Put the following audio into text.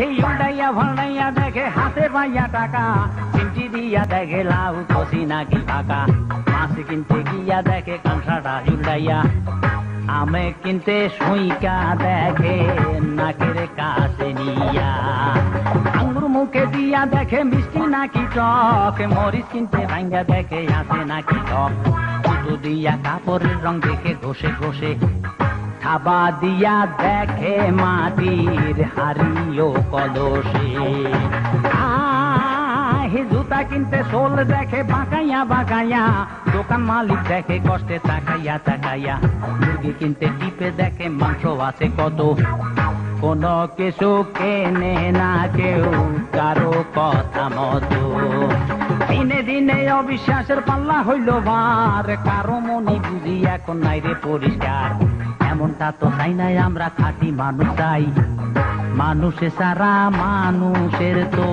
এই উল্টাইয়া ভল্টাইয়া দেখে হাতে পাইয়া টাকা, চিমটি দিয়া দেখে লাউ কষি নাকি ফাঁকা, মাছ কিনতে গিয়া দেখে কাঁসাটা উল্টাইয়া, আমে কিনতে সুইকা দেখে নাকের কাছে নিয়া, আঙ্গুর মুখে দিয়া দেখে মিষ্টি নাকি টক, মরিচ কিনতে ভাঙ্গা দেখে আছে নাকি টক, জুতো দিয়া কাপড়ের রং দেখে ঘষে ঘষে, থাবা দিয়া দেখে মাটির হাড়িও কলসে, জুতা কিনতে সোল দেখে বাঁকাইয়া বাঁকাইয়া, দোকান মালিক দেখে কষ্টে তাকাইয়া তাকাইয়া, মুরগি কিনতে টিপে দেখে মাংস আছে কত, কোনো কিছু কেনে না কেউ কারো কথা মতো, দিনে দিনে অবিশ্বাসের পাল্লা হইল ভার, কারো মনে বুঝি এখন নাই রে পরিষ্কার, এমনটা তো চাই নাই আমরা খাঁটি মানুষ চাই, মানুষে সারা মানুষের তো